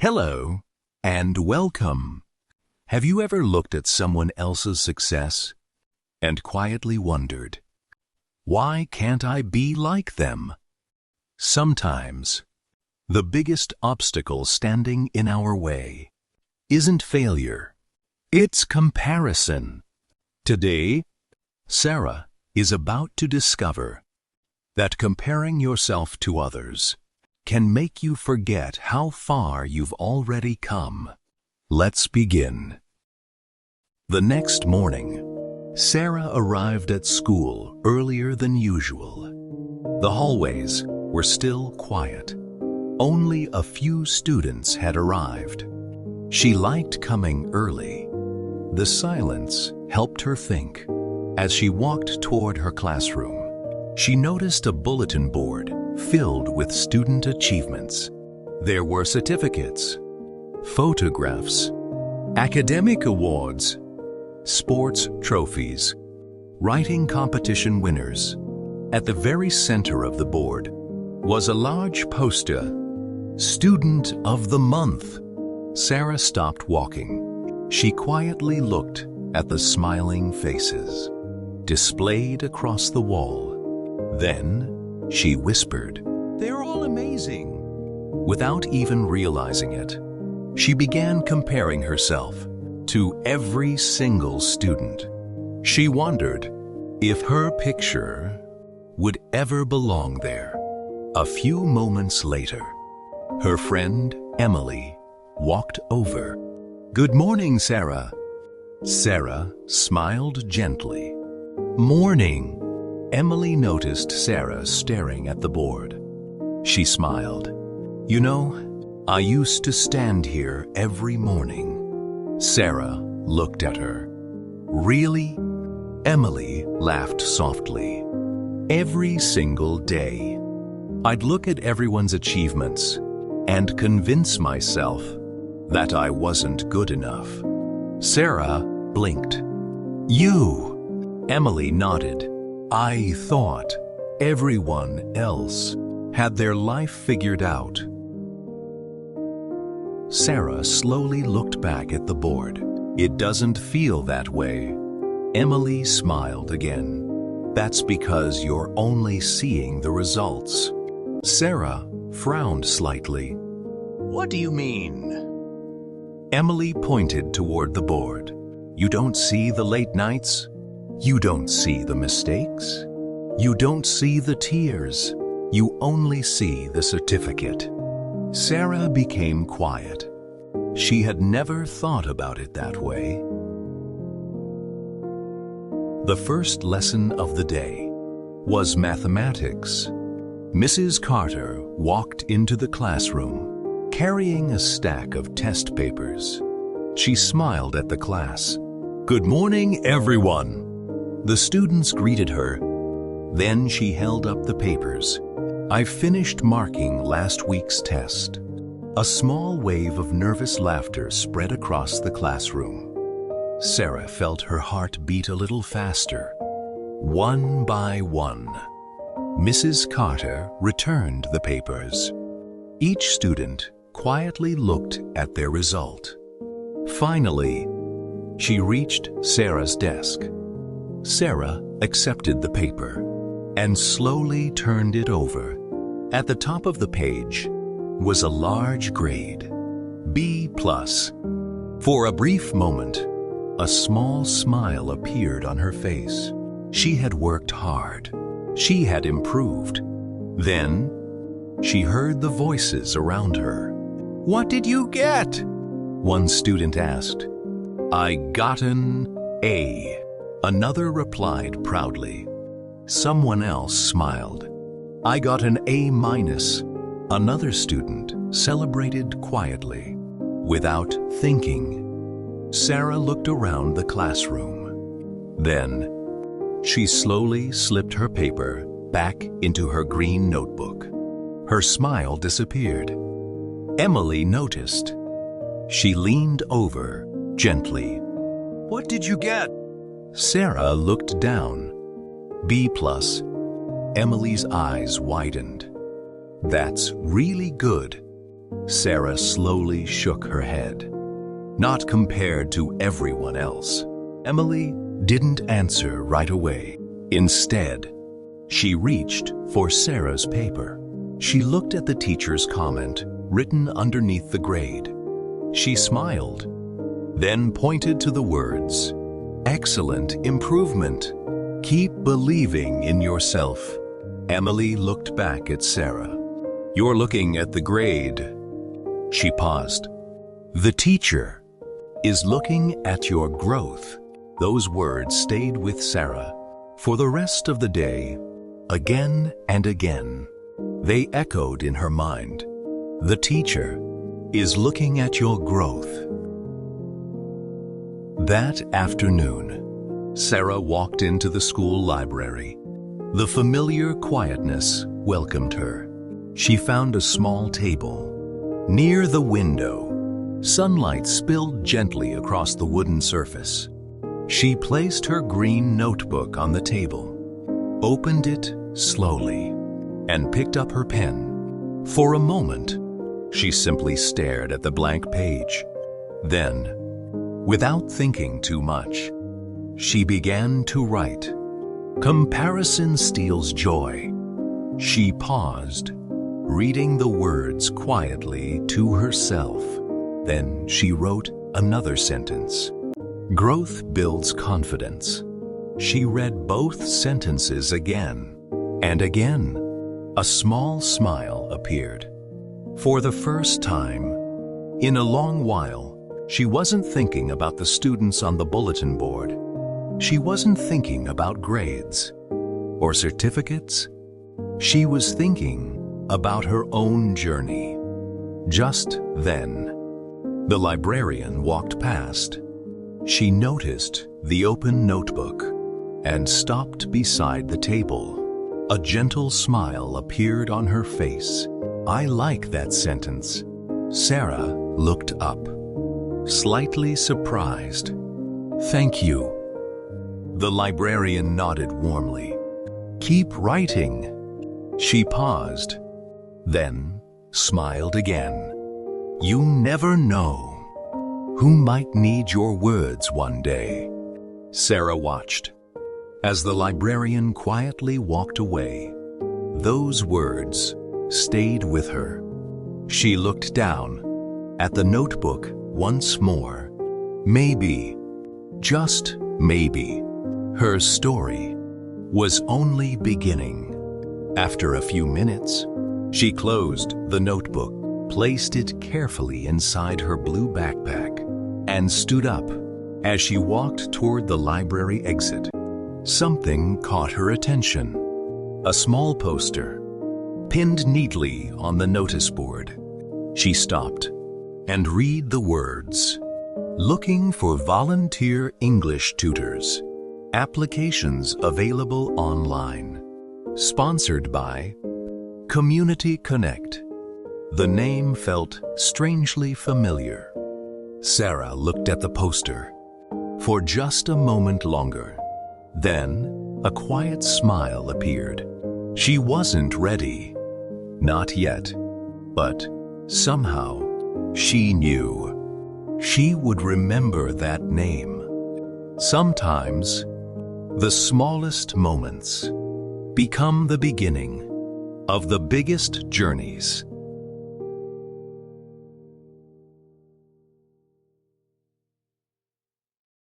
Hello and welcome. Have you ever looked at someone else's success and quietly wondered, why can't I be like them? Sometimes, the biggest obstacle standing in our way isn't failure, it's comparison. Today, Sarah is about to discover that comparing yourself to others can make you forget how far you've already come. Let's begin. The next morning, Sarah arrived at school earlier than usual. The hallways were still quiet. Only a few students had arrived. She liked coming early. The silence helped her think. As she walked toward her classroom, she noticed a bulletin board filled with student achievements. There were certificates, photographs, academic awards, sports trophies, writing competition winners. At the very center of the board was a large poster, Student of the Month. Sarah stopped walking. She quietly looked at the smiling faces displayed across the wall. Then she whispered, "They're all amazing." Without even realizing it, she began comparing herself to every single student. She wondered if her picture would ever belong there. A few moments later, her friend Emily walked over. "Good morning, Sarah." Sarah smiled gently. "Morning." Emily noticed Sarah staring at the board. She smiled. "You know, I used to stand here every morning." Sarah looked at her. "Really?" Emily laughed softly. "Every single day. I'd look at everyone's achievements and convince myself that I wasn't good enough." Sarah blinked. "You?" Emily nodded. "I thought everyone else had their life figured out." Sarah slowly looked back at the board. "It doesn't feel that way." Emily smiled again. "That's because you're only seeing the results." Sarah frowned slightly. "What do you mean?" Emily pointed toward the board. "You don't see the late nights? You don't see the mistakes? You don't see the tears? You only see the certificate." Sarah became quiet. She had never thought about it that way. The first lesson of the day was mathematics. Mrs. Carter walked into the classroom, carrying a stack of test papers. She smiled at the class. "Good morning, everyone." The students greeted her. Then she held up the papers. "I finished marking last week's test." A small wave of nervous laughter spread across the classroom. Sarah felt her heart beat a little faster. One by one, Mrs. Carter returned the papers. Each student quietly looked at their result. Finally, she reached Sarah's desk. Sarah accepted the paper and slowly turned it over. At the top of the page was a large grade, B+. For a brief moment, a small smile appeared on her face. She had worked hard. She had improved. Then, she heard the voices around her. "What did you get?" one student asked. "I got an A." Another replied proudly. Someone else smiled. "I got an A-." Another student celebrated quietly, without thinking. Sarah looked around the classroom. Then, she slowly slipped her paper back into her green notebook. Her smile disappeared. Emily noticed. She leaned over gently. "What did you get?" Sarah looked down. B+. Emily's eyes widened. "That's really good." Sarah slowly shook her head. Not compared to everyone else. Emily didn't answer right away. Instead, she reached for Sarah's paper. She looked at the teacher's comment written underneath the grade. She smiled, then pointed to the words, "Excellent improvement. Keep believing in yourself." Emily looked back at Sarah. "You're looking at the grade." She paused. "The teacher is looking at your growth." Those words stayed with Sarah for the rest of the day, again and again. They echoed in her mind. The teacher is looking at your growth. That afternoon, Sarah walked into the school library. The familiar quietness welcomed her. She found a small table. Near the window, sunlight spilled gently across the wooden surface. She placed her green notebook on the table, opened it slowly, and picked up her pen. For a moment, she simply stared at the blank page. Then, without thinking too much, she began to write. Comparison steals joy. She paused, reading the words quietly to herself. Then she wrote another sentence. Growth builds confidence. She read both sentences again and again. A small smile appeared. For the first time in a long while, she wasn't thinking about the students on the bulletin board. She wasn't thinking about grades or certificates. She was thinking about her own journey. Just then, the librarian walked past. She noticed the open notebook and stopped beside the table. A gentle smile appeared on her face. I like that sentence. Sarah looked up, slightly surprised. Thank you. The librarian nodded warmly. Keep writing. She paused, then smiled again. You never know who might need your words one day. Sarah watched as the librarian quietly walked away. Those words stayed with her. She looked down at the notebook once more. Maybe, just maybe, her story was only beginning. After a few minutes, she closed the notebook, placed it carefully inside her blue backpack, and stood up. As she walked toward the library exit, something caught her attention. A small poster, pinned neatly on the notice board. She stopped and read the words, looking for volunteer English tutors. Applications available online. Sponsored by Community Connect. The name felt strangely familiar. Sarah looked at the poster for just a moment longer. Then, a quiet smile appeared. She wasn't ready. Not yet. But somehow, she knew. She would remember that name. Sometimes, the smallest moments become the beginning of the biggest journeys.